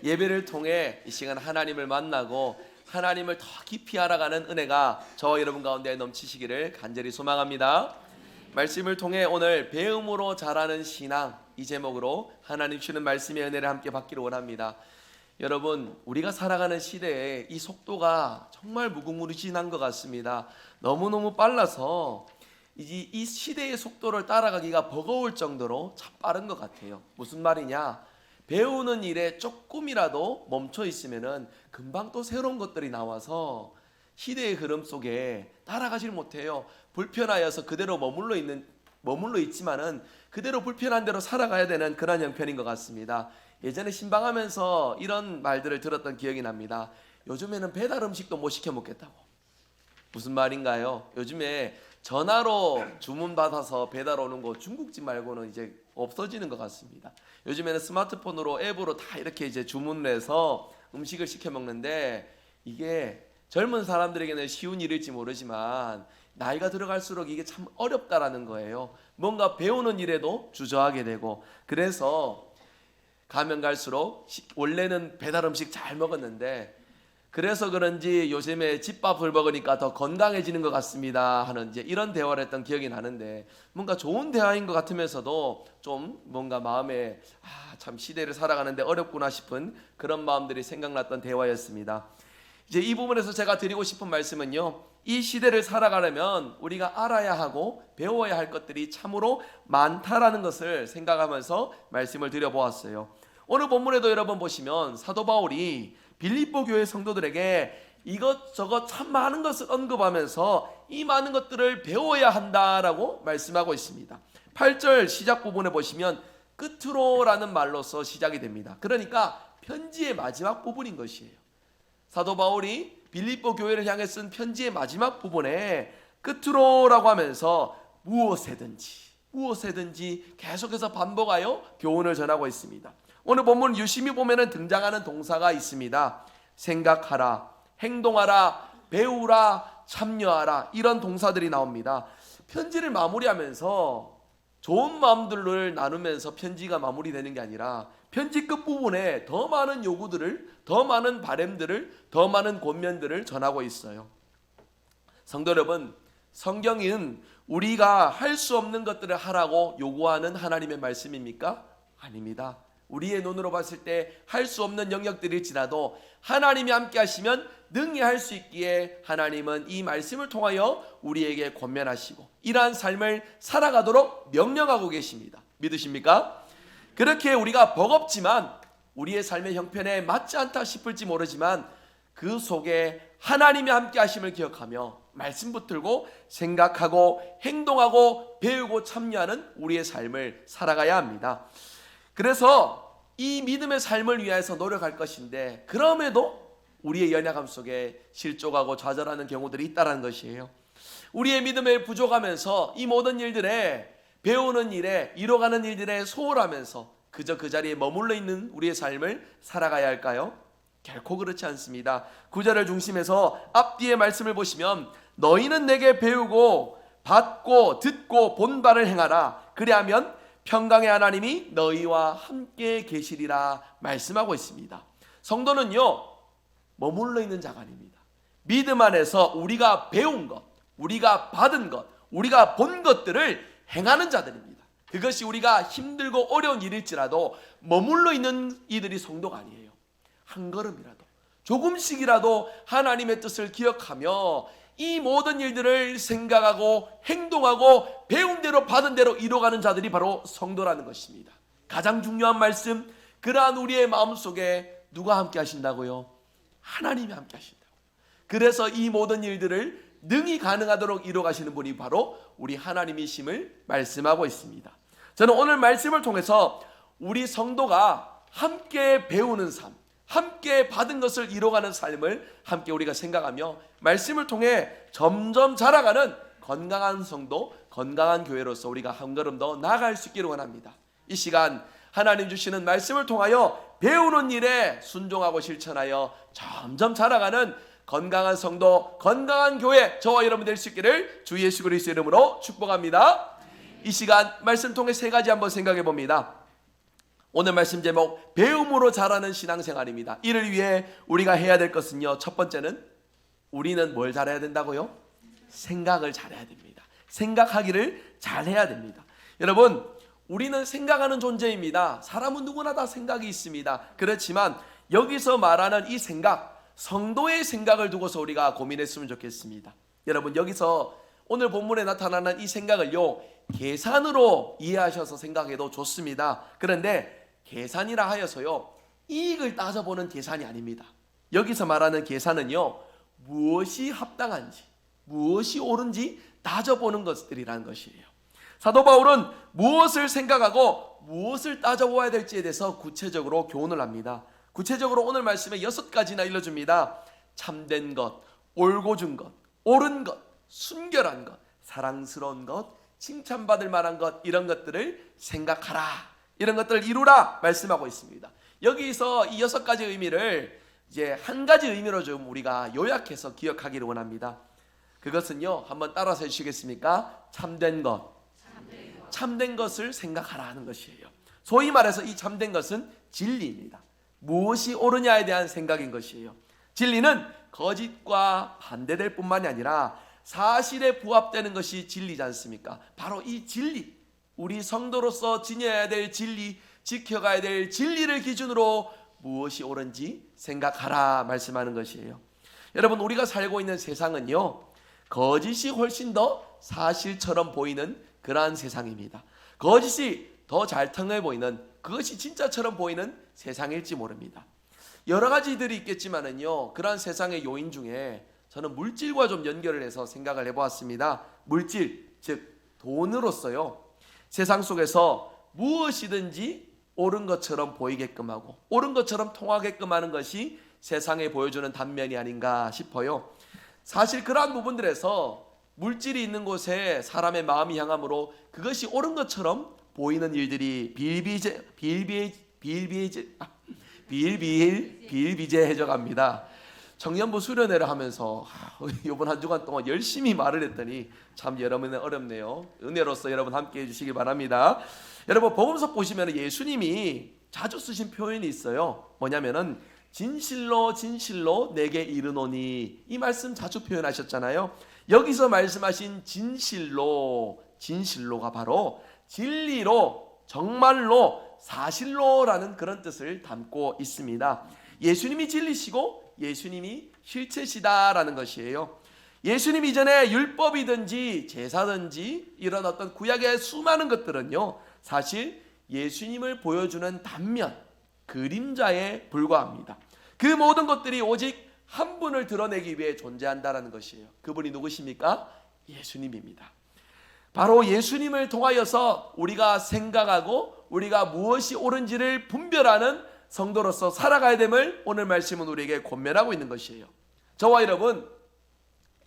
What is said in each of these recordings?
예배를 통해 이 시간 하나님을 만나고 하나님을 더 깊이 알아가는 은혜가 저와 여러분 가운데 넘치시기를 간절히 소망합니다. 말씀을 통해 오늘 배움으로 자라는 신앙, 이 제목으로 하나님 주시는 말씀의 은혜를 함께 받기를 원합니다. 여러분, 우리가 살아가는 시대에 이 속도가 정말 무궁무진한 것 같습니다. 너무너무 빨라서 이 시대의 속도를 따라가기가 버거울 정도로 참 빠른 것 같아요. 무슨 말이냐? 배우는 일에 조금이라도 멈춰 있으면은 금방 또 새로운 것들이 나와서 시대의 흐름 속에 따라가질 못해요. 불편하여서 그대로 머물러 있지만은 그대로 불편한 대로 살아가야 되는 그런 형편인 것 같습니다. 예전에 신방하면서 이런 말들을 들었던 기억이 납니다. 요즘에는 배달 음식도 못 시켜 먹겠다고. 무슨 말인가요? 요즘에 전화로 주문 받아서 배달 오는 거 중국집 말고는 이제 없어지는 것 같습니다. 요즘에는 스마트폰으로 앱으로 다 이렇게 이제 주문을 해서 음식을 시켜 먹는데, 이게 젊은 사람들에게는 쉬운 일일지 모르지만 나이가 들어갈수록 이게 참 어렵다라는 거예요. 뭔가 배우는 일에도 주저하게 되고, 그래서 가면 갈수록 원래는 배달 음식 잘 먹었는데 그래서 그런지 요즘에 집밥을 먹으니까 더 건강해지는 것 같습니다 하는 이제 이런 대화를 했던 기억이 나는데, 뭔가 좋은 대화인 것 같으면서도 좀 뭔가 마음에 참 시대를 살아가는데 어렵구나 싶은 그런 마음들이 생각났던 대화였습니다. 이제 이 부분에서 제가 드리고 싶은 말씀은요, 이 시대를 살아가려면 우리가 알아야 하고 배워야 할 것들이 참으로 많다라는 것을 생각하면서 말씀을 드려보았어요. 오늘 본문에도 여러분 보시면 사도 바울이 빌립보 교회 성도들에게 이것저것 참 많은 것을 언급하면서 이 많은 것들을 배워야 한다라고 말씀하고 있습니다. 8절 시작 부분에 보시면 끝으로라는 말로서 시작이 됩니다. 그러니까 편지의 마지막 부분인 것이에요. 사도 바울이 빌립보 교회를 향해 쓴 편지의 마지막 부분에 끝으로라고 하면서 무엇에든지 계속해서 반복하여 교훈을 전하고 있습니다. 오늘 본문 유심히 보면은 등장하는 동사가 있습니다. 생각하라, 행동하라, 배우라, 참여하라, 이런 동사들이 나옵니다. 편지를 마무리하면서 좋은 마음들을 나누면서 편지가 마무리되는 게 아니라 편지 끝부분에 더 많은 요구들을, 더 많은 바램들을, 더 많은 권면들을 전하고 있어요. 성도 여러분, 성경은 우리가 할 수 없는 것들을 하라고 요구하는 하나님의 말씀입니까? 아닙니다. 우리의 눈으로 봤을 때 할 수 없는 영역들일지라도 하나님이 함께 하시면 능히 할 수 있기에 하나님은 이 말씀을 통하여 우리에게 권면하시고 이러한 삶을 살아가도록 명령하고 계십니다. 믿으십니까? 그렇게 우리가 버겁지만 우리의 삶의 형편에 맞지 않다 싶을지 모르지만 그 속에 하나님이 함께 하심을 기억하며 말씀 붙들고 생각하고 행동하고 배우고 참여하는 우리의 삶을 살아가야 합니다. 그래서 이 믿음의 삶을 위해서 노력할 것인데, 그럼에도 우리의 연약함 속에 실족하고 좌절하는 경우들이 있다는 것이에요. 우리의 믿음에 부족하면서 이 모든 일들에, 배우는 일에, 이뤄가는 일들에 소홀하면서 그저 그 자리에 머물러 있는 우리의 삶을 살아가야 할까요? 결코 그렇지 않습니다. 9절을 중심해서 앞뒤의 말씀을 보시면 너희는 내게 배우고 받고 듣고 본 바를 행하라. 그리하면 평강의 하나님이 너희와 함께 계시리라 말씀하고 있습니다. 성도는요, 머물러 있는 자가 아닙니다. 믿음 안에서 우리가 배운 것, 우리가 받은 것, 우리가 본 것들을 행하는 자들입니다. 그것이 우리가 힘들고 어려운 일일지라도 머물러 있는 이들이 성도가 아니에요. 한 걸음이라도, 조금씩이라도 하나님의 뜻을 기억하며 이 모든 일들을 생각하고 행동하고 배운 대로 받은 대로 이뤄가는 자들이 바로 성도라는 것입니다. 가장 중요한 말씀, 그러한 우리의 마음속에 누가 함께 하신다고요? 하나님이 함께 하신다고. 그래서 이 모든 일들을 능히 가능하도록 이뤄가시는 분이 바로 우리 하나님이심을 말씀하고 있습니다. 저는 오늘 말씀을 통해서 우리 성도가 함께 배우는 삶, 함께 받은 것을 이뤄가는 삶을 함께 우리가 생각하며 말씀을 통해 점점 자라가는 건강한 성도, 건강한 교회로서 우리가 한 걸음 더 나아갈 수 있기를 원합니다. 이 시간 하나님 주시는 말씀을 통하여 배우는 일에 순종하고 실천하여 점점 자라가는 건강한 성도, 건강한 교회, 저와 여러분 될 수 있기를 주 예수 그리스도 이름으로 축복합니다. 이 시간 말씀 통해 세 가지 한번 생각해 봅니다. 오늘 말씀 제목 배움으로 자라는 신앙생활입니다. 이를 위해 우리가 해야 될 것은요, 첫 번째는 우리는 뭘 잘해야 된다고요? 생각을 잘해야 됩니다. 생각하기를 잘해야 됩니다. 여러분, 우리는 생각하는 존재입니다. 사람은 누구나 다 생각이 있습니다. 그렇지만 여기서 말하는 이 생각, 성도의 생각을 두고서 우리가 고민했으면 좋겠습니다. 여러분, 여기서 오늘 본문에 나타나는 이 생각을요, 계산으로 이해하셔서 생각해도 좋습니다. 그런데 계산이라 하여서요, 이익을 따져보는 계산이 아닙니다. 여기서 말하는 계산은요, 무엇이 합당한지, 무엇이 옳은지 따져보는 것들이라는 것이에요. 사도 바울은 무엇을 생각하고 무엇을 따져보아야 될지에 대해서 구체적으로 교훈을 합니다. 구체적으로 오늘 말씀에 6가지나 일러줍니다. 참된 것, 올곧은 것, 옳은 것, 순결한 것, 사랑스러운 것, 칭찬받을 만한 것, 이런 것들을 생각하라, 이런 것들을 이루라 말씀하고 있습니다. 여기서 이 6가지 의미를 이제 한 가지 의미로 좀 우리가 요약해서 기억하기를 원합니다. 그것은요, 한번 따라서 해주시겠습니까? 참된 것, 참된 것을 생각하라 하는 것이에요. 소위 말해서 이 참된 것은 진리입니다. 무엇이 옳으냐에 대한 생각인 것이에요. 진리는 거짓과 반대될 뿐만이 아니라 사실에 부합되는 것이 진리지 않습니까? 바로 이 진리, 우리 성도로서 지녀야 될 진리, 지켜가야 될 진리를 기준으로 무엇이 옳은지 생각하라 말씀하는 것이에요. 여러분, 우리가 살고 있는 세상은요, 거짓이 훨씬 더 사실처럼 보이는 그러한 세상입니다. 거짓이 더 잘 통해 보이는, 그것이 진짜처럼 보이는 세상일지 모릅니다. 여러 가지들이 있겠지만은요, 그러한 세상의 요인 중에 저는 물질과 좀 연결을 해서 생각을 해보았습니다. 물질, 즉 돈으로서요, 세상 속에서 무엇이든지 옳은 것처럼 보이게끔 하고 옳은 것처럼 통하게끔 하는 것이 세상에 보여주는 단면이 아닌가 싶어요. 사실 그러한 부분들에서 물질이 있는 곳에 사람의 마음이 향하므로 그것이 옳은 것처럼 보이는 일들이 비일비재해져 갑니다. 청년부 수련회를 하면서 이번 한 주간 동안 열심히 말을 했더니 참 여러분은 어렵네요. 은혜로서 여러분 함께 해주시기 바랍니다. 여러분, 복음서 보시면 예수님이 자주 쓰신 표현이 있어요. 뭐냐면은 진실로 진실로 내게 이르노니, 이 말씀 자주 표현하셨잖아요. 여기서 말씀하신 진실로가 바로 진리로, 정말로, 사실로라는 그런 뜻을 담고 있습니다. 예수님이 진리시고 예수님이 실체시다라는 것이에요. 예수님 이전에 율법이든지 제사든지 이런 어떤 구약의 수많은 것들은요, 사실 예수님을 보여주는 단면, 그림자에 불과합니다. 그 모든 것들이 오직 한 분을 드러내기 위해 존재한다라는 것이에요. 그분이 누구십니까? 예수님입니다. 바로 예수님을 통하여서 우리가 생각하고 우리가 무엇이 옳은지를 분별하는 성도로서 살아가야 됨을 오늘 말씀은 우리에게 권면하고 있는 것이에요. 저와 여러분,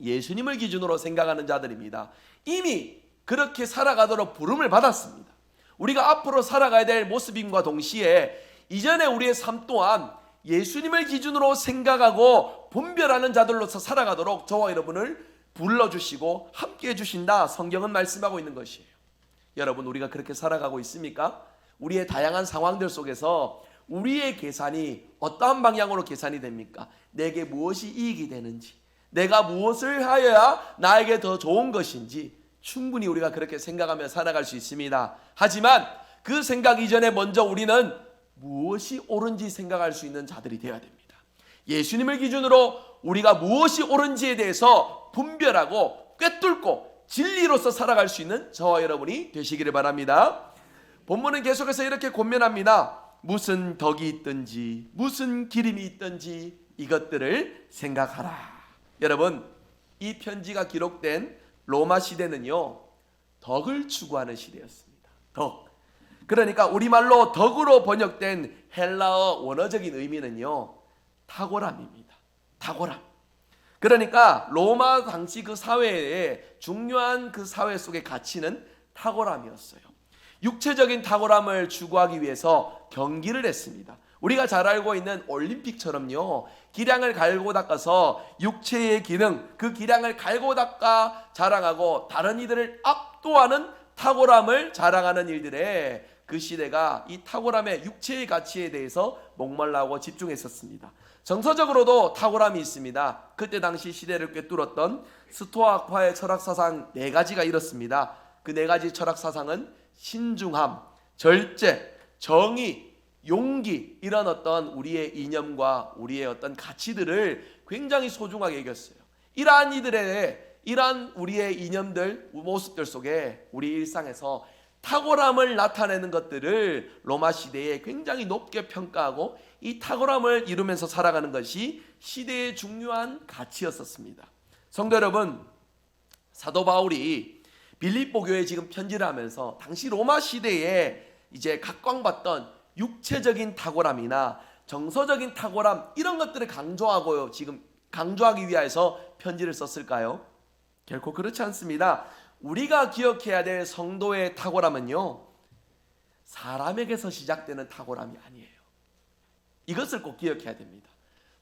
예수님을 기준으로 생각하는 자들입니다. 이미 그렇게 살아가도록 부름을 받았습니다. 우리가 앞으로 살아가야 될 모습임과 동시에 이전에 우리의 삶 또한 예수님을 기준으로 생각하고 분별하는 자들로서 살아가도록 저와 여러분을 불러주시고 함께 해주신다, 성경은 말씀하고 있는 것이에요. 여러분, 우리가 그렇게 살아가고 있습니까? 우리의 다양한 상황들 속에서 우리의 계산이 어떠한 방향으로 계산이 됩니까? 내게 무엇이 이익이 되는지, 내가 무엇을 하여야 나에게 더 좋은 것인지 충분히 우리가 그렇게 생각하며 살아갈 수 있습니다. 하지만 그 생각 이전에 먼저 우리는 무엇이 옳은지 생각할 수 있는 자들이 되어야 됩니다. 예수님을 기준으로 우리가 무엇이 옳은지에 대해서 분별하고 꿰뚫고 진리로서 살아갈 수 있는 저와 여러분이 되시기를 바랍니다. 본문은 계속해서 이렇게 권면합니다. 무슨 덕이 있든지 무슨 기림이 있든지 이것들을 생각하라. 여러분, 이 편지가 기록된 로마 시대는요, 덕을 추구하는 시대였습니다. 덕. 그러니까 우리말로 덕으로 번역된 헬라어 원어적인 의미는요, 탁월함입니다. 탁월함. 그러니까 로마 당시 그 사회의 중요한 그 사회 속의 가치는 탁월함이었어요. 육체적인 탁월함을 추구하기 위해서 경기를 했습니다. 우리가 잘 알고 있는 올림픽처럼요, 기량을 갈고 닦아서 육체의 기능, 그 기량을 갈고 닦아 자랑하고 다른 이들을 압도하는 탁월함을 자랑하는 일들에 그 시대가 이 탁월함의 육체의 가치에 대해서 목말라하고 집중했었습니다. 정서적으로도 탁월함이 있습니다. 그때 당시 시대를 꿰뚫었던 스토아과의 철학사상 4가지가 이렇습니다. 그 4가지 철학사상은 신중함, 절제, 정의, 용기, 이런 어떤 우리의 이념과 우리의 어떤 가치들을 굉장히 소중하게 여겼어요. 이러한 우리의 이념들, 모습들 속에 우리 일상에서 탁월함을 나타내는 것들을 로마 시대에 굉장히 높게 평가하고 이 탁월함을 이루면서 살아가는 것이 시대의 중요한 가치였었습니다. 성도 여러분, 사도 바울이 빌립보 교회에 지금 편지를 하면서 당시 로마 시대에 이제 각광받던 육체적인 탁월함이나 정서적인 탁월함, 이런 것들을 강조하기 위해서 편지를 썼을까요? 결코 그렇지 않습니다. 우리가 기억해야 될 성도의 탁월함은요, 사람에게서 시작되는 탁월함이 아니에요. 이것을 꼭 기억해야 됩니다.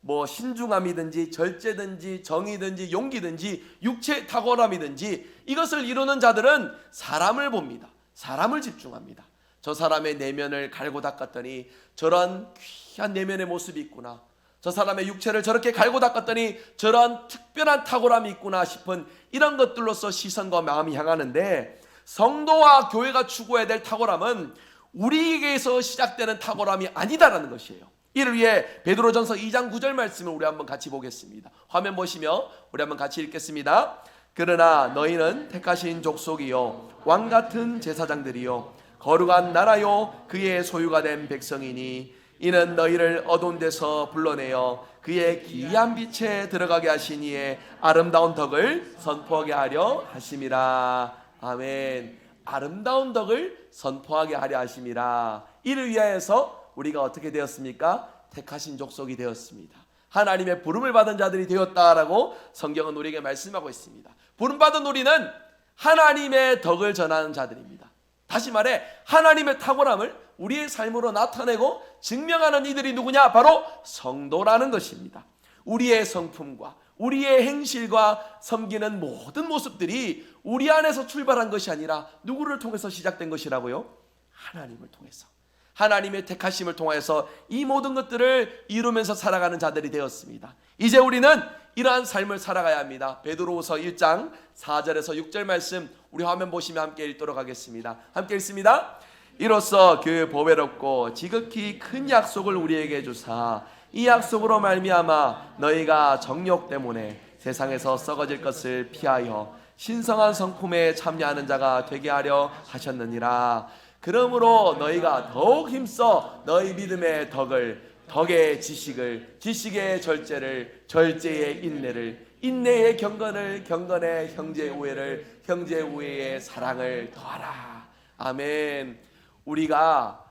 뭐 신중함이든지 절제든지 정의든지 용기든지 육체의 탁월함이든지 이것을 이루는 자들은 사람을 봅니다. 사람을 집중합니다. 저 사람의 내면을 갈고 닦았더니 저런 귀한 내면의 모습이 있구나, 저 사람의 육체를 저렇게 갈고 닦았더니 저런 특별한 탁월함이 있구나 싶은 이런 것들로서 시선과 마음이 향하는데, 성도와 교회가 추구해야 될 탁월함은 우리에게서 시작되는 탁월함이 아니다라는 것이에요. 이를 위해 베드로전서 2장 9절 말씀을 우리 한번 같이 보겠습니다. 화면 보시며 우리 한번 같이 읽겠습니다. 그러나 너희는 택하신 족속이요 왕같은 제사장들이요 거룩한 나라요 그의 소유가 된 백성이니 이는 너희를 어두운 데서 불러내어 그의 기이한 빛에 들어가게 하신 이의 아름다운 덕을 선포하게 하려 하심이라. 아멘. 아름다운 덕을 선포하게 하려 하심이라. 이를 위하여서 우리가 어떻게 되었습니까? 택하신 족속이 되었습니다. 하나님의 부름을 받은 자들이 되었다라고 성경은 우리에게 말씀하고 있습니다. 부름받은 우리는 하나님의 덕을 전하는 자들입니다. 다시 말해 하나님의 탁월함을 우리의 삶으로 나타내고 증명하는 이들이 누구냐? 바로 성도라는 것입니다. 우리의 성품과 우리의 행실과 섬기는 모든 모습들이 우리 안에서 출발한 것이 아니라 누구를 통해서 시작된 것이라고요? 하나님을 통해서, 하나님의 택하심을 통해서 이 모든 것들을 이루면서 살아가는 자들이 되었습니다. 이제 우리는 이러한 삶을 살아가야 합니다. 베드로후서 1장 4절에서 6절 말씀 우리 화면 보시면 함께 읽도록 하겠습니다. 함께 읽습니다. 이로써 그 보배롭고 지극히 큰 약속을 우리에게 주사 이 약속으로 말미암아 너희가 정욕 때문에 세상에서 썩어질 것을 피하여 신성한 성품에 참여하는 자가 되게 하려 하셨느니라. 그러므로 너희가 더욱 힘써 너희 믿음의 덕을, 덕의 지식을, 지식의 절제를, 절제의 인내를, 인내의 경건을, 경건의 형제 우애를, 형제 우애의 사랑을 더하라. 아멘. 우리가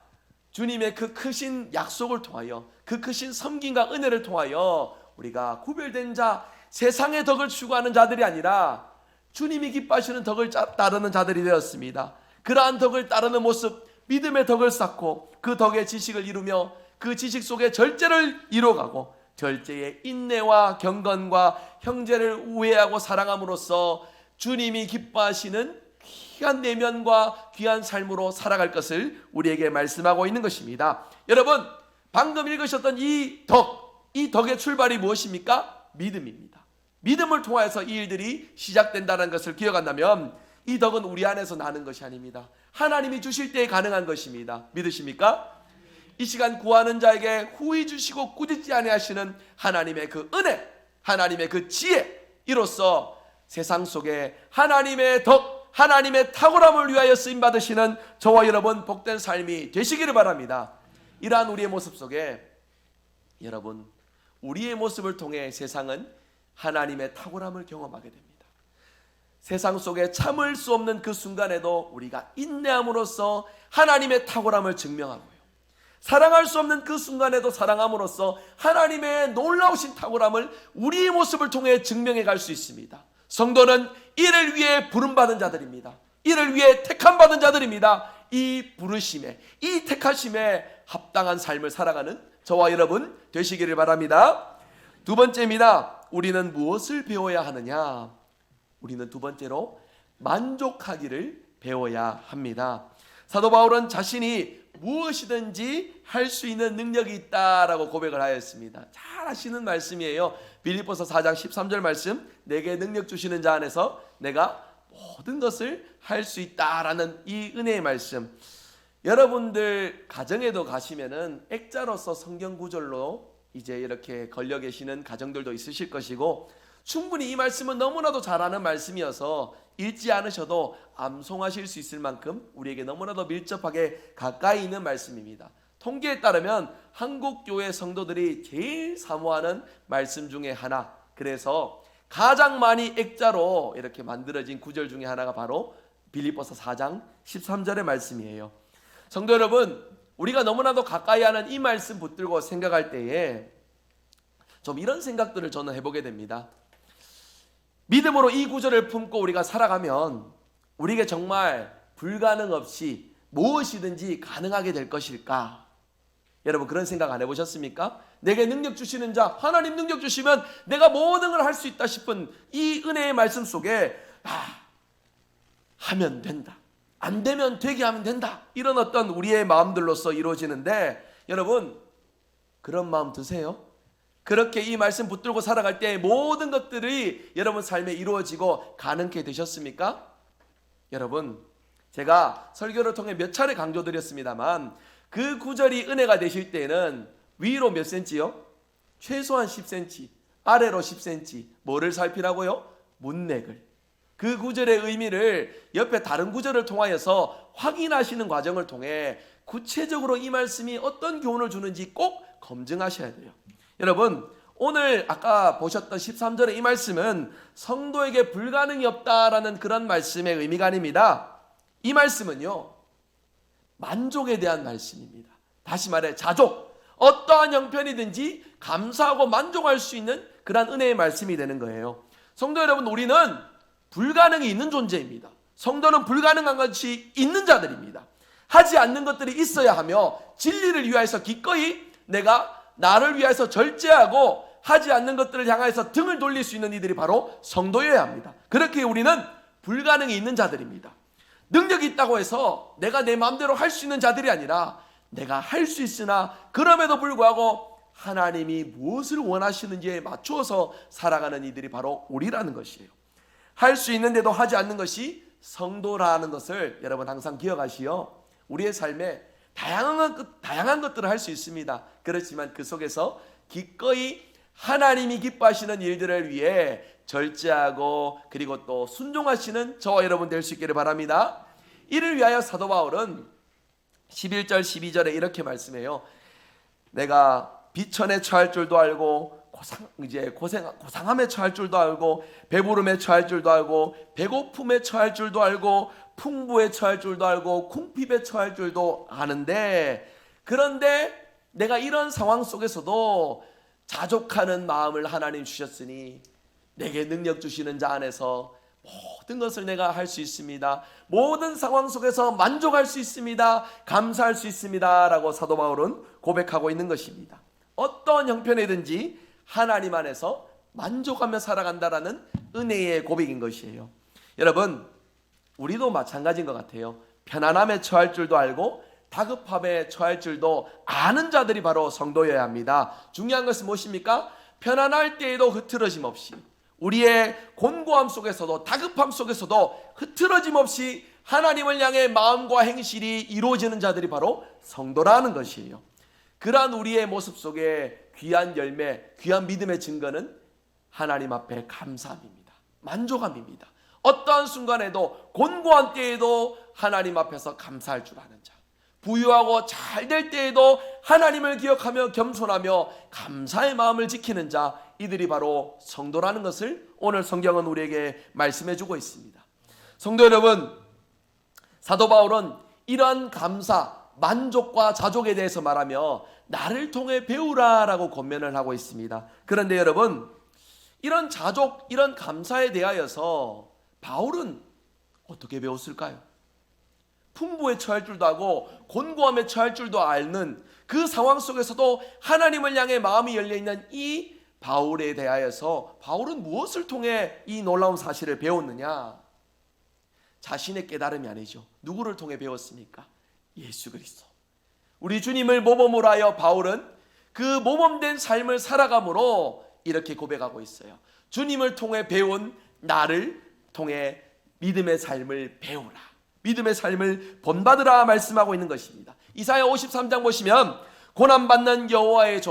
주님의 그 크신 약속을 통하여, 그 크신 섬김과 은혜를 통하여 우리가 구별된 자, 세상의 덕을 추구하는 자들이 아니라 주님이 기뻐하시는 덕을 따르는 자들이 되었습니다. 그러한 덕을 따르는 모습, 믿음의 덕을 쌓고 그 덕의 지식을 이루며 그 지식 속에 절제를 이뤄가고 절제의 인내와 경건과 형제를 우애하고 사랑함으로써 주님이 기뻐하시는 귀한 내면과 귀한 삶으로 살아갈 것을 우리에게 말씀하고 있는 것입니다. 여러분, 방금 읽으셨던 이 덕의 출발이 무엇입니까? 믿음입니다. 믿음을 통해서 이 일들이 시작된다는 것을 기억한다면 이 덕은 우리 안에서 나는 것이 아닙니다. 하나님이 주실 때에 가능한 것입니다. 믿으십니까? 이 시간 구하는 자에게 후히 주시고 꾸짖지 아니하시는 하나님의 그 은혜, 하나님의 그 지혜, 이로써 세상 속에 하나님의 덕, 하나님의 탁월함을 위하여 쓰임받으시는 저와 여러분 복된 삶이 되시기를 바랍니다. 이러한 우리의 모습 속에 여러분, 우리의 모습을 통해 세상은 하나님의 탁월함을 경험하게 됩니다. 세상 속에 참을 수 없는 그 순간에도 우리가 인내함으로써 하나님의 탁월함을 증명하고요, 사랑할 수 없는 그 순간에도 사랑함으로써 하나님의 놀라우신 탁월함을 우리의 모습을 통해 증명해 갈 수 있습니다. 성도는 이를 위해 부름받은 자들입니다. 이를 위해 택함받은 자들입니다. 이 부르심에, 이 택하심에 합당한 삶을 살아가는 저와 여러분 되시기를 바랍니다. 두 번째입니다. 우리는 무엇을 배워야 하느냐? 우리는 두 번째로 만족하기를 배워야 합니다. 사도 바울은 자신이 무엇이든지 할 수 있는 능력이 있다라고 고백을 하였습니다. 잘 아시는 말씀이에요. 빌립보서 4장 13절 말씀, 내게 능력 주시는 자 안에서 내가 모든 것을 할 수 있다라는 이 은혜의 말씀. 여러분들 가정에도 가시면은 액자로서 성경 구절로 이제 이렇게 걸려 계시는 가정들도 있으실 것이고, 충분히 이 말씀은 너무나도 잘 아는 말씀이어서 읽지 않으셔도 암송하실 수 있을 만큼 우리에게 너무나도 밀접하게 가까이 있는 말씀입니다. 통계에 따르면 한국 교회 성도들이 제일 사모하는 말씀 중에 하나, 그래서 가장 많이 액자로 이렇게 만들어진 구절 중에 하나가 바로 빌립보서 4장 13절의 말씀이에요. 성도 여러분, 우리가 너무나도 가까이 하는 이 말씀 붙들고 생각할 때에 좀 이런 생각들을 저는 해보게 됩니다. 믿음으로 이 구절을 품고 우리가 살아가면 우리에게 정말 불가능 없이 무엇이든지 가능하게 될 것일까? 여러분, 그런 생각 안 해보셨습니까? 내게 능력 주시는 자, 하나님 능력 주시면 내가 모든 걸 할 수 있다 싶은 이 은혜의 말씀 속에 하면 된다, 안 되면 되게 하면 된다, 이런 어떤 우리의 마음들로서 이루어지는데, 여러분 그런 마음 드세요? 그렇게 이 말씀 붙들고 살아갈 때 모든 것들이 여러분 삶에 이루어지고 가능케 되셨습니까? 여러분, 제가 설교를 통해 몇 차례 강조드렸습니다만 그 구절이 은혜가 되실 때는 위로 몇 센치요? 최소한 10cm, 아래로 10cm. 뭐를 살피라고요? 문맥을. 그 구절의 의미를 옆에 다른 구절을 통하여서 확인하시는 과정을 통해 구체적으로 이 말씀이 어떤 교훈을 주는지 꼭 검증하셔야 돼요. 여러분, 오늘 아까 보셨던 13절의 이 말씀은 성도에게 불가능이 없다라는 그런 말씀의 의미가 아닙니다. 이 말씀은요, 만족에 대한 말씀입니다. 다시 말해 자족, 어떠한 형편이든지 감사하고 만족할 수 있는 그런 은혜의 말씀이 되는 거예요. 성도 여러분, 우리는 불가능이 있는 존재입니다. 성도는 불가능한 것이 있는 자들입니다. 하지 않는 것들이 있어야 하며 진리를 위하여서 기꺼이 내가 나를 위해서 절제하고 하지 않는 것들을 향해서 등을 돌릴 수 있는 이들이 바로 성도여야 합니다. 그렇게 우리는 불가능이 있는 자들입니다. 능력이 있다고 해서 내가 내 마음대로 할 수 있는 자들이 아니라 내가 할 수 있으나 그럼에도 불구하고 하나님이 무엇을 원하시는지에 맞추어서 살아가는 이들이 바로 우리라는 것이에요. 할 수 있는데도 하지 않는 것이 성도라는 것을 여러분 항상 기억하시어 우리의 삶에 다양한 것들을 할 수 있습니다. 그렇지만 그 속에서 기꺼이 하나님이 기뻐하시는 일들을 위해 절제하고 그리고 또 순종하시는 저와 여러분 될 수 있기를 바랍니다. 이를 위하여 사도 바울은 11절 12절에 이렇게 말씀해요. 내가 비천에 처할 줄도 알고 고상함에 처할 줄도 알고 배부름에 처할 줄도 알고 배고픔에 처할 줄도 알고 풍부에 처할 줄도 알고 궁핍에 처할 줄도 아는데, 그런데 내가 이런 상황 속에서도 자족하는 마음을 하나님 주셨으니 내게 능력 주시는 자 안에서 모든 것을 내가 할 수 있습니다. 모든 상황 속에서 만족할 수 있습니다. 감사할 수 있습니다. 라고 사도 바울은 고백하고 있는 것입니다. 어떤 형편이든지 하나님 안에서 만족하며 살아간다라는 은혜의 고백인 것이에요. 여러분, 우리도 마찬가지인 것 같아요. 편안함에 처할 줄도 알고 다급함에 처할 줄도 아는 자들이 바로 성도여야 합니다. 중요한 것은 무엇입니까? 편안할 때에도 흐트러짐 없이, 우리의 곤고함 속에서도 다급함 속에서도 흐트러짐 없이 하나님을 향해 마음과 행실이 이루어지는 자들이 바로 성도라는 것이에요. 그러한 우리의 모습 속에 귀한 열매, 귀한 믿음의 증거는 하나님 앞에 감사함입니다. 만족함입니다. 어떠한 순간에도 곤고한 때에도 하나님 앞에서 감사할 줄 아는 자, 부유하고 잘 될 때에도 하나님을 기억하며 겸손하며 감사의 마음을 지키는 자, 이들이 바로 성도라는 것을 오늘 성경은 우리에게 말씀해 주고 있습니다. 성도 여러분, 사도 바울은 이러한 감사, 만족과 자족에 대해서 말하며 나를 통해 배우라라고 권면을 하고 있습니다. 그런데 여러분, 이런 자족, 이런 감사에 대하여서 바울은 어떻게 배웠을까요? 풍부에 처할 줄도 알고 곤고함에 처할 줄도 아는 그 상황 속에서도 하나님을 향해 마음이 열려있는 이 바울에 대하여서 바울은 무엇을 통해 이 놀라운 사실을 배웠느냐? 자신의 깨달음이 아니죠. 누구를 통해 배웠습니까? 예수 그리스도. 우리 주님을 모범으로 하여 바울은 그 모범된 삶을 살아감으로 이렇게 고백하고 있어요. 주님을 통해 배운 나를 통해 믿음의 삶을 배우라. 믿음의 삶을 본받으라 말씀하고 있는 것입니다. 이사야 53장 보시면 고난받는 여호와의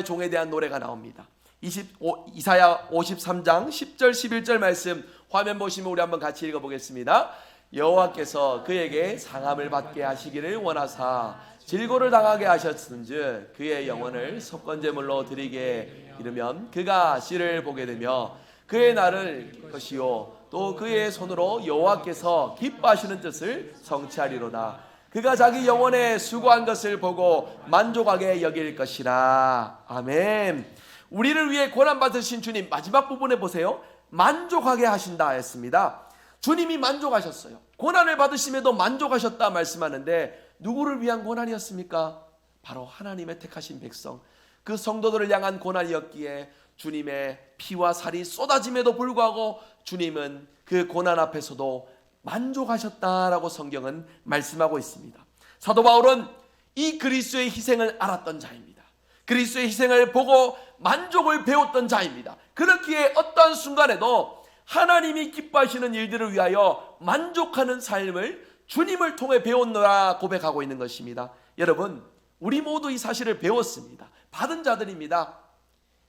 종에 대한 노래가 나옵니다. 이사야 53장 10절 11절 말씀 화면 보시면 우리 한번 같이 읽어보겠습니다. 여호와께서 그에게 상함을 받게 하시기를 원하사 질고를 당하게 하셨은즉 그의 영혼을 속건제물로 드리게 이르면 그가 씨를 보게 되며 그의 날을 것이요 또 그의 손으로 여호와께서 기뻐하시는 뜻을 성취하리로다. 그가 자기 영혼에 수고한 것을 보고 만족하게 여길 것이라. 아멘. 우리를 위해 고난 받으신 주님, 마지막 부분에 보세요. 만족하게 하신다 했습니다. 주님이 만족하셨어요. 고난을 받으심에도 만족하셨다 말씀하는데 누구를 위한 고난이었습니까? 바로 하나님의 택하신 백성, 그 성도들을 향한 고난이었기에 주님의 피와 살이 쏟아짐에도 불구하고 주님은 그 고난 앞에서도 만족하셨다라고 성경은 말씀하고 있습니다. 사도 바울은 이 그리스도의 희생을 알았던 자입니다. 그리스도의 희생을 보고 만족을 배웠던 자입니다. 그렇기에 어떠한 순간에도 하나님이 기뻐하시는 일들을 위하여 만족하는 삶을 주님을 통해 배웠노라 고백하고 있는 것입니다. 여러분, 우리 모두 이 사실을 배웠습니다. 받은 자들입니다.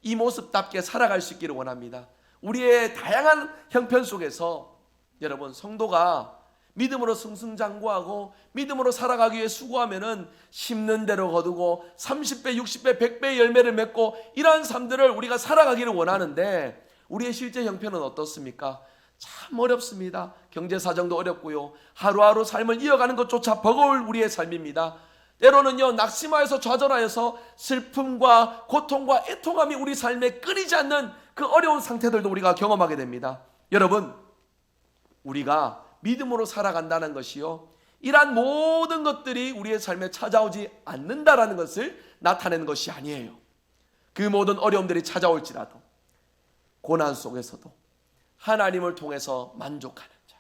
이 모습답게 살아갈 수 있기를 원합니다. 우리의 다양한 형편 속에서 여러분, 성도가 믿음으로 승승장구하고 믿음으로 살아가기 위해 수고하면은 심는 대로 거두고 30배, 60배, 100배의 열매를 맺고 이러한 삶들을 우리가 살아가기를 원하는데 우리의 실제 형편은 어떻습니까? 참 어렵습니다. 경제 사정도 어렵고요. 하루하루 삶을 이어가는 것조차 버거울 우리의 삶입니다. 때로는요, 낙심하여서 좌절하여서 슬픔과 고통과 애통함이 우리 삶에 끊이지 않는 그 어려운 상태들도 우리가 경험하게 됩니다. 여러분, 우리가 믿음으로 살아간다는 것이요, 이러한 모든 것들이 우리의 삶에 찾아오지 않는다라는 것을 나타내는 것이 아니에요. 그 모든 어려움들이 찾아올지라도 고난 속에서도 하나님을 통해서 만족하는 자,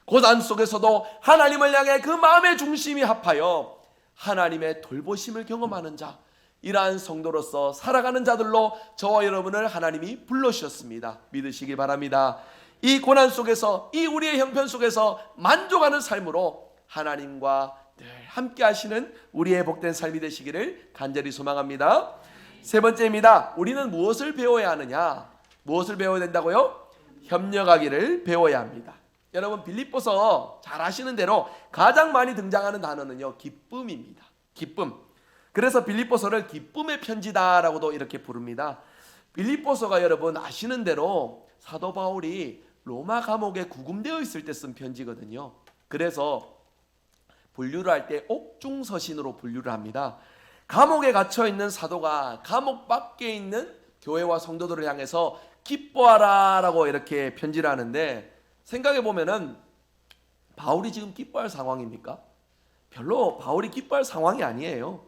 고난 속에서도 하나님을 향해 그 마음의 중심이 합하여 하나님의 돌보심을 경험하는 자, 이러한 성도로서 살아가는 자들로 저와 여러분을 하나님이 불러주셨습니다. 믿으시기 바랍니다. 이 고난 속에서, 이 우리의 형편 속에서 만족하는 삶으로 하나님과 늘 함께 하시는 우리의 복된 삶이 되시기를 간절히 소망합니다. 세 번째입니다. 우리는 무엇을 배워야 하느냐? 무엇을 배워야 된다고요? 협력하기를 배워야 합니다. 여러분, 빌립보서 잘 아시는 대로 가장 많이 등장하는 단어는요, 기쁨입니다. 기쁨. 그래서 빌립보서를 기쁨의 편지다라고도 이렇게 부릅니다. 빌립보서가 여러분 아시는 대로 사도 바울이 로마 감옥에 구금되어 있을 때 쓴 편지거든요. 그래서 분류를 할 때 옥중서신으로 분류를 합니다. 감옥에 갇혀 있는 사도가 감옥 밖에 있는 교회와 성도들을 향해서 기뻐하라 라고 이렇게 편지를 하는데, 생각해 보면은 바울이 지금 기뻐할 상황입니까? 별로 바울이 기뻐할 상황이 아니에요.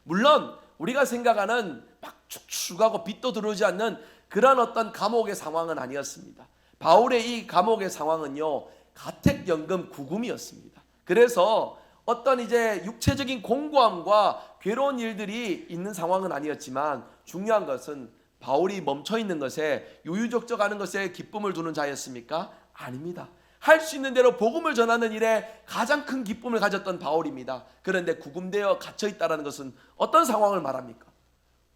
물론 우리가 생각하는 막 축축하고 빛도 들어오지 않는 그런 어떤 감옥의 상황은 아니었습니다. 바울의 이 감옥의 상황은요, 가택연금 구금이었습니다. 그래서 어떤 이제 육체적인 공고함과 괴로운 일들이 있는 상황은 아니었지만 중요한 것은 바울이 멈춰 있는 것에, 유유적적하는 것에 기쁨을 두는 자였습니까? 아닙니다. 할 수 있는 대로 복음을 전하는 일에 가장 큰 기쁨을 가졌던 바울입니다. 그런데 구금되어 갇혀 있다는 것은 어떤 상황을 말합니까?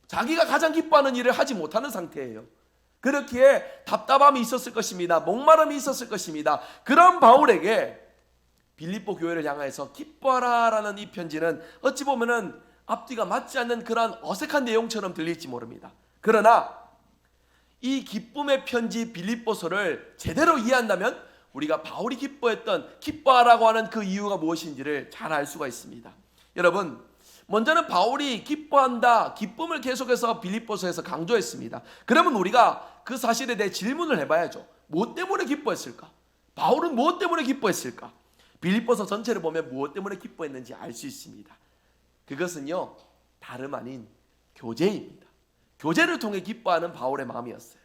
자기가 가장 기뻐하는 일을 하지 못하는 상태예요. 그렇기에 답답함이 있었을 것입니다. 목마름이 있었을 것입니다. 그런 바울에게 빌립보 교회를 향해서 기뻐하라라는 이 편지는 어찌 보면은 앞뒤가 맞지 않는 그런 어색한 내용처럼 들릴지 모릅니다. 그러나 이 기쁨의 편지 빌립보서를 제대로 이해한다면 우리가 바울이 기뻐하라고 하는 그 이유가 무엇인지를 잘 알 수가 있습니다. 여러분, 먼저는 바울이 기뻐한다, 기쁨을 계속해서 빌립보서에서 강조했습니다. 그러면 우리가 그 사실에 대해 질문을 해봐야죠. 무엇 때문에 기뻐했을까? 바울은 무엇 때문에 기뻐했을까? 빌립보서 전체를 보면 무엇 때문에 기뻐했는지 알 수 있습니다. 그것은요, 다름 아닌 교제입니다. 교제를 통해 기뻐하는 바울의 마음이었어요.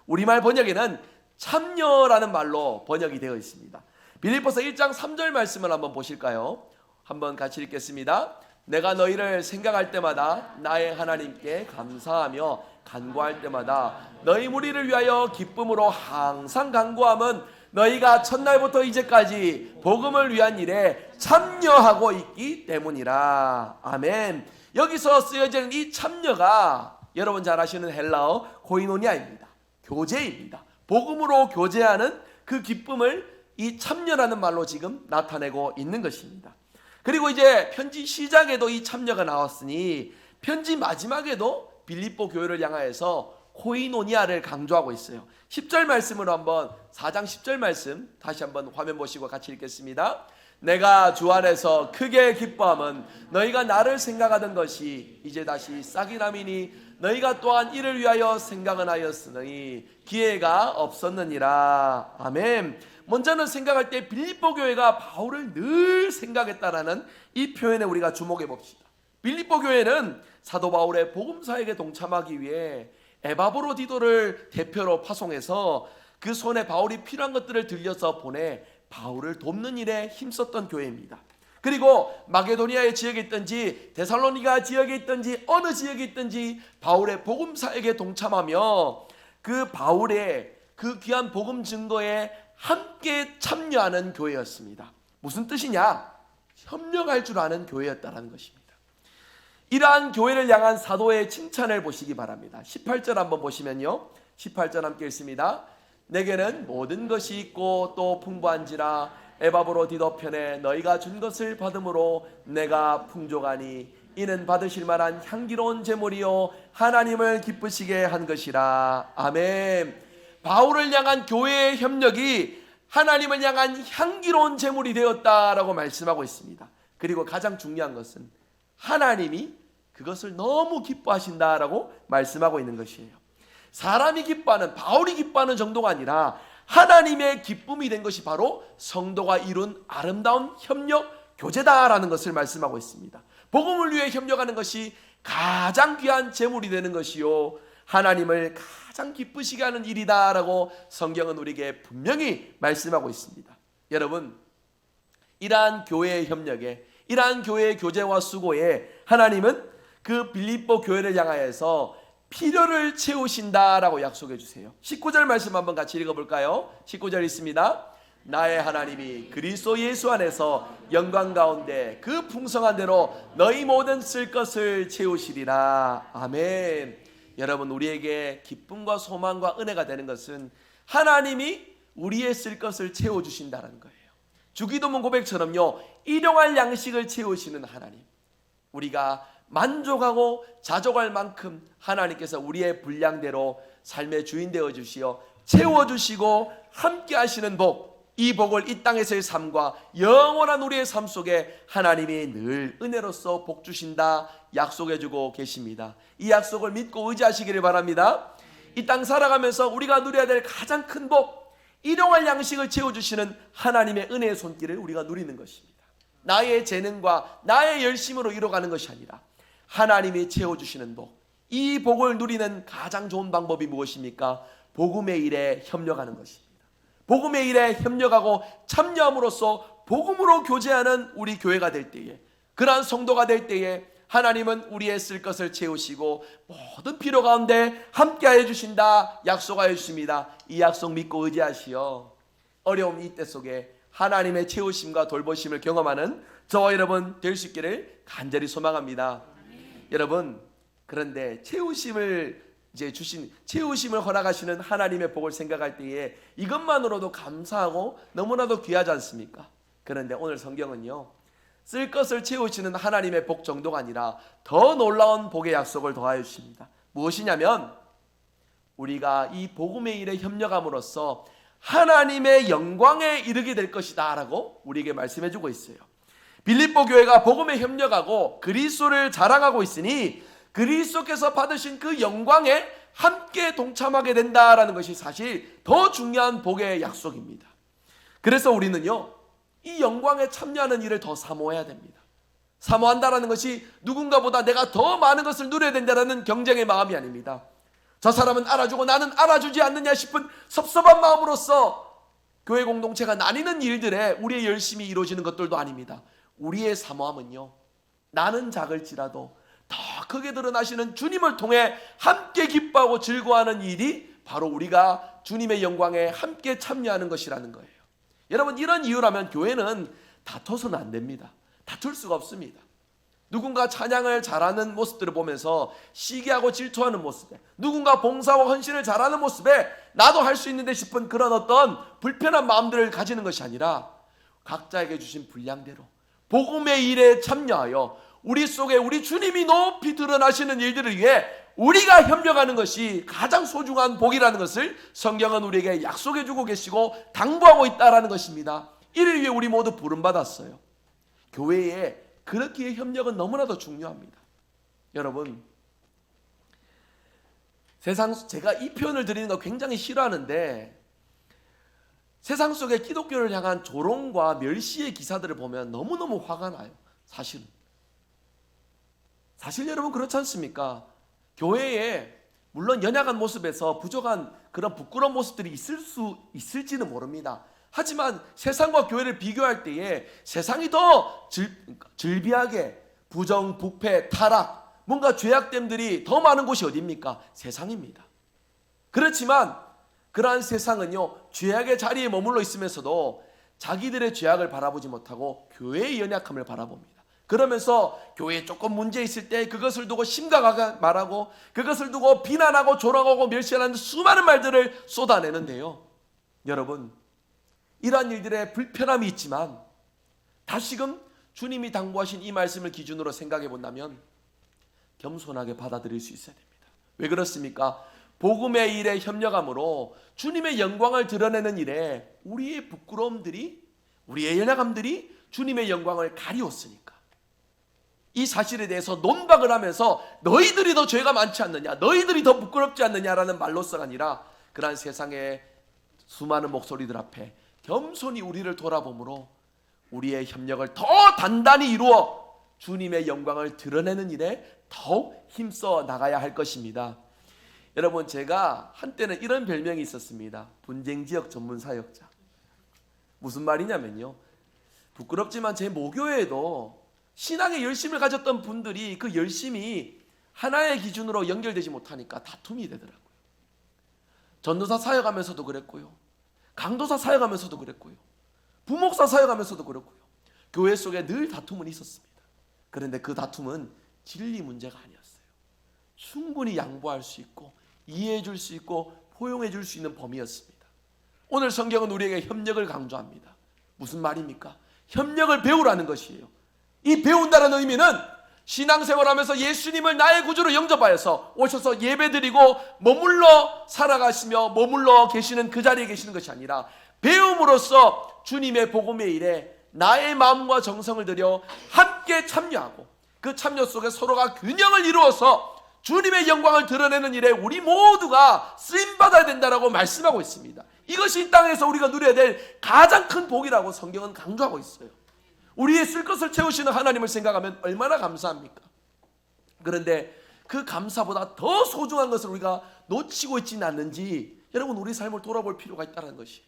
우리말 번역에는 참여라는 말로 번역이 되어 있습니다. 빌립보서 1장 3절 말씀을 한번 보실까요? 한번 같이 읽겠습니다. 내가 너희를 생각할 때마다 나의 하나님께 감사하며 간구할 때마다 너희 무리를 위하여 기쁨으로 항상 간구함은 너희가 첫날부터 이제까지 복음을 위한 일에 참여하고 있기 때문이라. 아멘. 여기서 쓰여지는 이 참여가 여러분 잘 아시는 헬라어 코이노니아입니다. 교제입니다. 복음으로 교제하는 그 기쁨을 이 참여라는 말로 지금 나타내고 있는 것입니다. 그리고 이제 편지 시작에도 이 참여가 나왔으니 편지 마지막에도 빌립보 교회를 향하여서 코이노니아를 강조하고 있어요. 10절 말씀으로 한번 4장 10절 말씀 다시 한번 화면 보시고 같이 읽겠습니다. 내가 주 안에서 크게 기뻐함은 너희가 나를 생각하던 것이 이제 다시 싹이 남이니 너희가 또한 이를 위하여 생각은 하였으니 기회가 없었느니라. 아멘. 먼저는 생각할 때 빌립보 교회가 바울을 늘 생각했다라는 이 표현에 우리가 주목해 봅시다. 빌립보 교회는 사도 바울의 복음 사역에 동참하기 위해 에바브로디도를 대표로 파송해서 그 손에 바울이 필요한 것들을 들려서 보내 바울을 돕는 일에 힘썼던 교회입니다. 그리고 마게도니아의 지역에 있든지 데살로니가 지역에 있든지 어느 지역에 있든지 바울의 복음 사역에 동참하며 그 바울의 그 귀한 복음 증거에 함께 참여하는 교회였습니다. 무슨 뜻이냐? 협력할 줄 아는 교회였다는 것입니다. 이러한 교회를 향한 사도의 칭찬을 보시기 바랍니다. 18절 한번 보시면요, 18절 함께 읽습니다. 내게는 모든 것이 있고 또 풍부한지라 에바브로디도 편에 너희가 준 것을 받음으로 내가 풍족하니 이는 받으실 만한 향기로운 제물이요 하나님을 기쁘시게 한 것이라. 아멘. 바울을 향한 교회의 협력이 하나님을 향한 향기로운 제물이 되었다라고 말씀하고 있습니다. 그리고 가장 중요한 것은 하나님이 그것을 너무 기뻐하신다라고 말씀하고 있는 것이에요. 사람이 기뻐하는, 바울이 기뻐하는 정도가 아니라 하나님의 기쁨이 된 것이 바로 성도가 이룬 아름다운 협력 교제다라는 것을 말씀하고 있습니다. 복음을 위해 협력하는 것이 가장 귀한 제물이 되는 것이요 하나님을 가장 기쁘시게 하는 일이다라고 성경은 우리에게 분명히 말씀하고 있습니다. 여러분, 이러한 교회의 협력에, 이러한 교회의 교제와 수고에 하나님은 그 빌립보 교회를 향하여서 필요를 채우신다라고 약속해 주세요. 19절 말씀 한번 같이 읽어볼까요? 19절 있습니다. 나의 하나님이 그리스도 예수 안에서 영광 가운데 그 풍성한 대로 너희 모든 쓸 것을 채우시리라. 아멘. 여러분, 우리에게 기쁨과 소망과 은혜가 되는 것은 하나님이 우리의 쓸 것을 채워주신다는 거예요. 주기도문 고백처럼요, 일용할 양식을 채우시는 하나님, 우리가 만족하고 자족할 만큼 하나님께서 우리의 분량대로 삶의 주인 되어 주시어 채워주시고 함께 하시는 복, 이 복을 이 땅에서의 삶과 영원한 우리의 삶 속에 하나님이 늘 은혜로서 복 주신다 약속해 주고 계십니다. 이 약속을 믿고 의지하시기를 바랍니다. 이 땅 살아가면서 우리가 누려야 될 가장 큰 복, 일용할 양식을 채워주시는 하나님의 은혜의 손길을 우리가 누리는 것입니다. 나의 재능과 나의 열심으로 이뤄가는 것이 아니라 하나님이 채워주시는 복, 이 복을 누리는 가장 좋은 방법이 무엇입니까? 복음의 일에 협력하는 것입니다. 복음의 일에 협력하고 참여함으로써 복음으로 교제하는 우리 교회가 될 때에, 그러한 성도가 될 때에 하나님은 우리의 쓸 것을 채우시고 모든 필요 가운데 함께하여 주신다 약속하여 주십니다. 이 약속 믿고 의지하시어 어려움 이때 속에 하나님의 채우심과 돌보심을 경험하는 저와 여러분 될 수 있기를 간절히 소망합니다. 여러분, 그런데 채우심을 허락하시는 하나님의 복을 생각할 때에 이것만으로도 감사하고 너무나도 귀하지 않습니까? 그런데 오늘 성경은요, 쓸 것을 채우시는 하나님의 복 정도가 아니라 더 놀라운 복의 약속을 더하여 주십니다. 무엇이냐면 우리가 이 복음의 일에 협력함으로써 하나님의 영광에 이르게 될 것이다 라고 우리에게 말씀해 주고 있어요. 빌립보 교회가 복음에 협력하고 그리스도를 자랑하고 있으니 그리스도께서 받으신 그 영광에 함께 동참하게 된다라는 것이 사실 더 중요한 복의 약속입니다. 그래서 우리는요, 이 영광에 참여하는 일을 더 사모해야 됩니다. 사모한다라는 것이 누군가보다 내가 더 많은 것을 누려야 된다는 경쟁의 마음이 아닙니다. 저 사람은 알아주고 나는 알아주지 않느냐 싶은 섭섭한 마음으로서 교회 공동체가 나뉘는 일들에 우리의 열심이 이루어지는 것들도 아닙니다. 우리의 사모함은요, 나는 작을지라도 더 크게 드러나시는 주님을 통해 함께 기뻐하고 즐거워하는 일이 바로 우리가 주님의 영광에 함께 참여하는 것이라는 거예요. 여러분, 이런 이유라면 교회는 다퉈서는 안 됩니다. 다툴 수가 없습니다. 누군가 찬양을 잘하는 모습들을 보면서 시기하고 질투하는 모습에, 누군가 봉사와 헌신을 잘하는 모습에 나도 할 수 있는데 싶은 그런 어떤 불편한 마음들을 가지는 것이 아니라 각자에게 주신 분량대로 복음의 일에 참여하여 우리 속에 우리 주님이 높이 드러나시는 일들을 위해 우리가 협력하는 것이 가장 소중한 복이라는 것을 성경은 우리에게 약속해 주고 계시고 당부하고 있다라는 것입니다. 이를 위해 우리 모두 부름받았어요. 교회에 그렇기에 협력은 너무나도 중요합니다. 여러분, 제가 이 표현을 드리는 거 굉장히 싫어하는데, 세상 속에 기독교를 향한 조롱과 멸시의 기사들을 보면 너무너무 화가 나요. 사실 여러분 그렇지 않습니까? 교회에 물론 연약한 모습에서 부족한 그런 부끄러운 모습들이 있을지는 모릅니다. 하지만 세상과 교회를 비교할 때에 세상이 더 즐비하게 부정, 부패, 타락, 뭔가 죄악됨들이 더 많은 곳이 어디입니까? 세상입니다. 그렇지만 그러한 세상은요, 죄악의 자리에 머물러 있으면서도 자기들의 죄악을 바라보지 못하고 교회의 연약함을 바라봅니다. 그러면서 교회에 조금 문제 있을 때 그것을 두고 심각하게 말하고, 그것을 두고 비난하고 조롱하고 멸시하는 수많은 말들을 쏟아내는데요, 여러분, 이러한 일들의 불편함이 있지만 다시금 주님이 당부하신 이 말씀을 기준으로 생각해 본다면 겸손하게 받아들일 수 있어야 됩니다. 왜 그렇습니까? 복음의 일에 협력함으로 주님의 영광을 드러내는 일에 우리의 부끄러움들이, 우리의 연약함들이 주님의 영광을 가리웠으니까, 이 사실에 대해서 논박을 하면서 너희들이 더 죄가 많지 않느냐, 너희들이 더 부끄럽지 않느냐라는 말로서가 아니라 그러한 세상의 수많은 목소리들 앞에 겸손히 우리를 돌아보므로 우리의 협력을 더 단단히 이루어 주님의 영광을 드러내는 일에 더욱 힘써 나가야 할 것입니다. 여러분, 제가 한때는 이런 별명이 있었습니다. 분쟁지역 전문 사역자. 무슨 말이냐면요, 부끄럽지만 제 모교회에도 신앙의 열심을 가졌던 분들이 그 열심이 하나의 기준으로 연결되지 못하니까 다툼이 되더라고요. 전도사 사역하면서도 그랬고요, 강도사 사역하면서도 그랬고요, 부목사 사역하면서도 그랬고요, 교회 속에 늘 다툼은 있었습니다. 그런데 그 다툼은 진리 문제가 아니었어요. 충분히 양보할 수 있고 이해해 줄 수 있고 포용해 줄 수 있는 범위였습니다. 오늘 성경은 우리에게 협력을 강조합니다. 무슨 말입니까? 협력을 배우라는 것이에요. 이 배운다는 의미는 신앙생활하면서 예수님을 나의 구주로 영접하여서 오셔서 예배드리고 머물러 살아가시며 머물러 계시는 그 자리에 계시는 것이 아니라 배움으로써 주님의 복음의 일에 나의 마음과 정성을 들여 함께 참여하고 그 참여 속에 서로가 균형을 이루어서 주님의 영광을 드러내는 일에 우리 모두가 쓰임받아야 된다라고 말씀하고 있습니다. 이것이 이 땅에서 우리가 누려야 될 가장 큰 복이라고 성경은 강조하고 있어요. 우리의 쓸 것을 채우시는 하나님을 생각하면 얼마나 감사합니까? 그런데 그 감사보다 더 소중한 것을 우리가 놓치고 있지는 않는지 여러분, 우리 삶을 돌아볼 필요가 있다는 것이에요.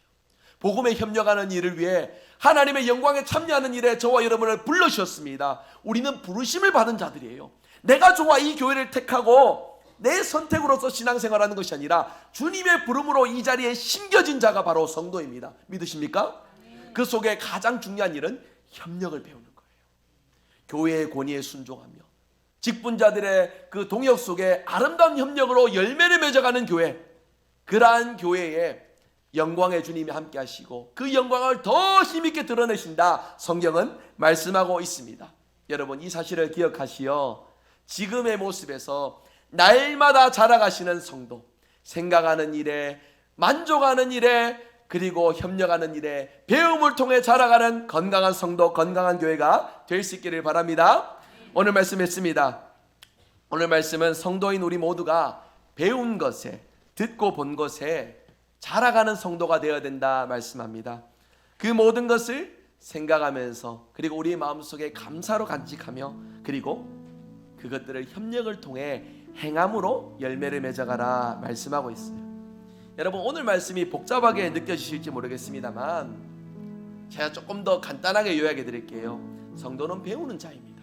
복음에 협력하는 일을 위해 하나님의 영광에 참여하는 일에 저와 여러분을 불러주셨습니다. 우리는 부르심을 받은 자들이에요. 내가 좋아 이 교회를 택하고 내 선택으로서 신앙생활하는 것이 아니라 주님의 부름으로 이 자리에 심겨진 자가 바로 성도입니다. 믿으십니까? 그 속에 가장 중요한 일은 협력을 배우는 거예요. 교회의 권위에 순종하며 직분자들의 그 동역 속에 아름다운 협력으로 열매를 맺어가는 교회, 그러한 교회에 영광의 주님이 함께 하시고 그 영광을 더 힘있게 드러내신다, 성경은 말씀하고 있습니다. 여러분, 이 사실을 기억하시어 지금의 모습에서 날마다 자라가시는 성도, 생각하는 일에, 만족하는 일에, 그리고 협력하는 일에 배움을 통해 자라가는 건강한 성도, 건강한 교회가 될 수 있기를 바랍니다. 오늘 말씀했습니다. 오늘 말씀은 성도인 우리 모두가 배운 것에, 듣고 본 것에 자라가는 성도가 되어야 된다 말씀합니다. 그 모든 것을 생각하면서, 그리고 우리의 마음속에 감사로 간직하며, 그리고 그것들을 협력을 통해 행함으로 열매를 맺어가라 말씀하고 있어요. 여러분, 오늘 말씀이 복잡하게 느껴지실지 모르겠습니다만 제가 조금 더 간단하게 요약해 드릴게요. 성도는 배우는 자입니다.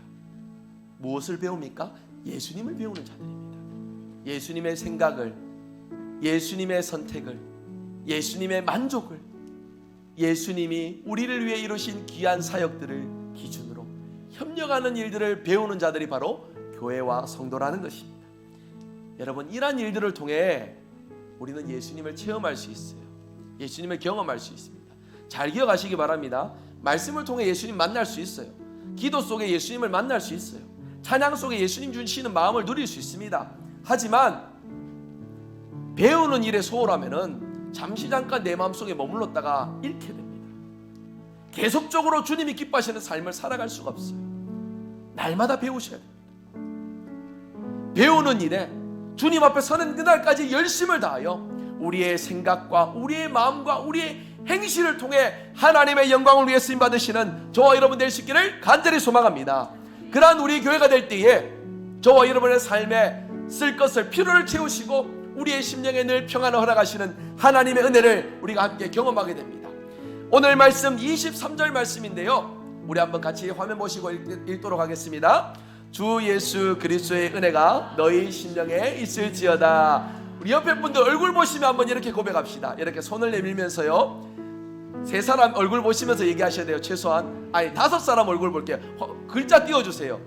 무엇을 배웁니까? 예수님을 배우는 자들입니다. 예수님의 생각을, 예수님의 선택을, 예수님의 만족을, 예수님이 우리를 위해 이루신 귀한 사역들을 기준으로 협력하는 일들을 배우는 자들이 바로 교회와 성도라는 것입니다. 여러분, 이러한 일들을 통해 우리는 예수님을 체험할 수 있어요. 예수님을 경험할 수 있습니다. 잘 기억하시기 바랍니다. 말씀을 통해 예수님 만날 수 있어요. 기도 속에 예수님을 만날 수 있어요. 찬양 속에 예수님 주시는 마음을 누릴 수 있습니다. 하지만 배우는 일에 소홀하면은 잠시 잠깐 내 마음속에 머물렀다가 잃게 됩니다. 계속적으로 주님이 기뻐하시는 삶을 살아갈 수가 없어요. 날마다 배우셔야 됩니다. 배우는 일에 주님 앞에 서는 그날까지 열심을 다하여 우리의 생각과 우리의 마음과 우리의 행실을 통해 하나님의 영광을 위해 쓰임 받으시는 저와 여러분 될 수 있기를 간절히 소망합니다. 그러한 우리 교회가 될 때에 저와 여러분의 삶에 쓸 것을 필요를 채우시고 우리의 심령에 늘 평안을 허락하시는 하나님의 은혜를 우리가 함께 경험하게 됩니다. 오늘 말씀 23절 말씀인데요, 우리 한번 같이 화면 보시고 읽도록 하겠습니다. 주 예수 그리스도의 은혜가 너희 심령에 있을지어다. 우리 옆에 분들 얼굴 보시면 한번 이렇게 고백합시다. 이렇게 손을 내밀면서요, 세 사람 얼굴 보시면서 얘기하셔야 돼요. 최소한 5사람 얼굴 볼게요. 글자 띄워주세요.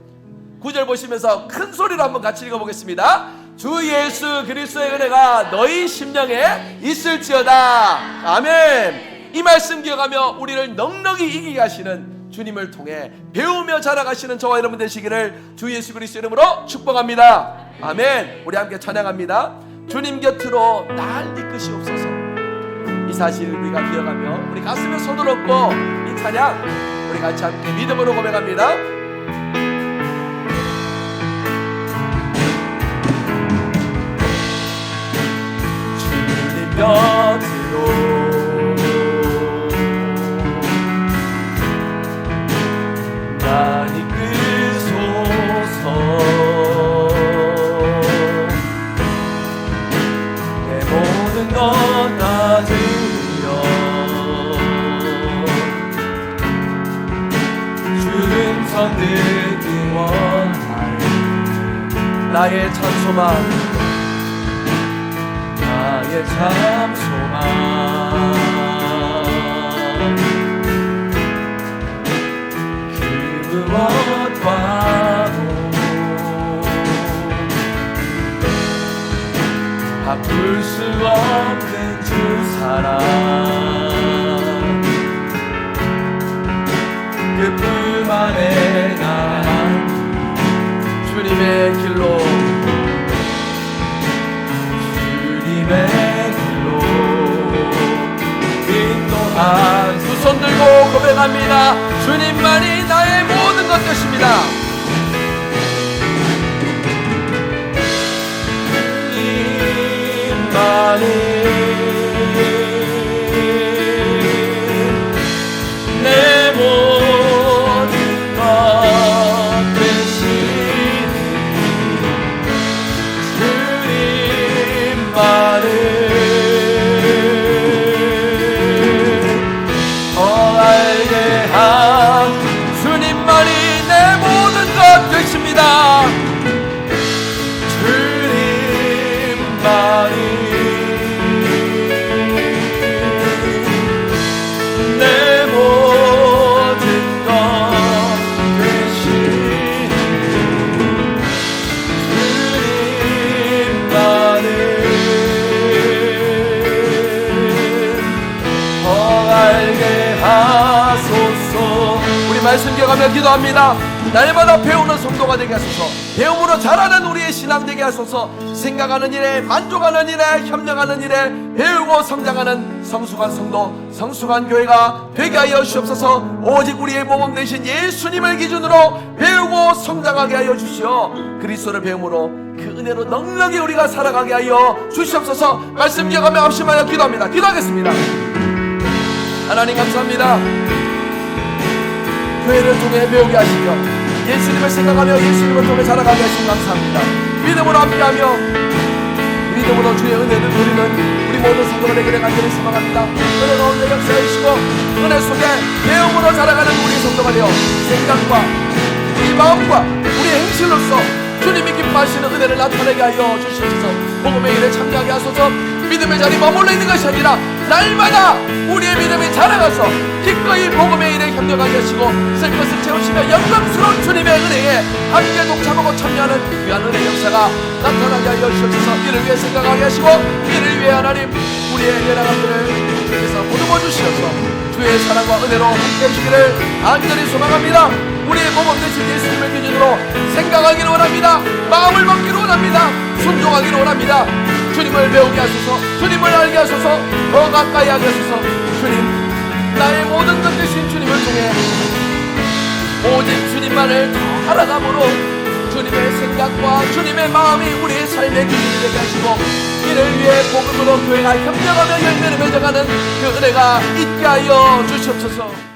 9절 보시면서 큰 소리로 한번 같이 읽어보겠습니다. 주 예수 그리스도의 은혜가 너희 심령에 있을지어다. 아멘. 이 말씀 기억하며 우리를 넉넉히 이기게 하시는 주님을 통해 배우며 자라가시는 저와 여러분 되시기를 주 예수 그리스도 이름으로 축복합니다. 아멘. 우리 함께 찬양합니다. 주님 곁으로 날 이끄시옵소서. 이 사실을 우리가 기억하며 우리 가슴에 손을 얹고 이 찬양 우리 같이 함께 믿음으로 고백합니다. 주님 곁으로 날 이끄소서. 내 모든 것 다 드려 주는 선듣기 원할 나의 참 소망, 나의 참 소망. 그 무엇과도 바꿀 수 없는 주 사랑, 그뿐 안에 난 주님의 길로, 주님의 길로 인도한 두 손 들고 고백합니다. 주님만이 나의 모든 것 되십니다. 주님만이 내 모든 것 되시니 주님만을 더 알게 한 주님만이 내 모든 것 되십니다. 주님만이 말씀 기억하며 기도합니다. 날마다 배우는 성도가 되게 하소서. 배움으로 자라는 우리의 신앙 되게 하소서. 생각하는 일에, 만족하는 일에, 협력하는 일에 배우고 성장하는 성숙한 성도, 성숙한 교회가 되게 하여 주시옵소서. 오직 우리의 모범 되신 예수님을 기준으로 배우고 성장하게 하여 주시어 그리스도를 배움으로 그 은혜로 넉넉히 우리가 살아가게 하여 주시옵소서. 말씀 기억하며 합심하여 기도합니다. 기도하겠습니다. 하나님 감사합니다. 교회를 통해 배우게 하시며 예수님을 생각하며 예수님을 통해 자라가게 하시니 감사합니다. 믿음으로 함께하며 믿음으로 주의 은혜를 누리는 우리 모든 성도가 되기를 간절히 소망합니다. 은혜 가운데 역사하시고 은혜 속에 배움으로 자라가는 우리 성도가 되어 생각과 우리 마음과 우리 행실로서 주님이 기뻐하시는 은혜를 나타내게 하여 주시옵소서. 복음의 일에 참여하게 하소서. 믿음의 자리 머물러 있는 것이 아니라 날마다 우리의 믿음이 자라가서 기꺼이 복음의 일에 협력하게 하시고 쓸 것을 채우시며 영광스러운 주님의 은혜에 함께 동참하고 참여하는 귀한 은혜 역사가 나타나게 하여 주시옵소서. 이를 위해 생각하게 하시고 이를 위해 하나님 우리의 연약함들을 주께서 보듬어 주시어서 주의 사랑과 은혜로 함께 하시기를 간절히 소망합니다. 우리의 모범 되신 예수님을 기준으로 생각하기를 원합니다. 마음을 먹기를 원합니다. 순종하기를 원합니다. 주님을 배우게 하소서. 주님을 알게 하소서. 더 가까이 하게 하소서. 주님, 나의 모든 것 되신 주님을 통해 오직 주님만을 더 알아감으로 주님의 생각과 주님의 마음이 우리의 삶의 기준이 되게 하시고 이를 위해 복음으로 교회가 협력하며 열매를 맺어가는 그 은혜가 있게 하여 주시옵소서.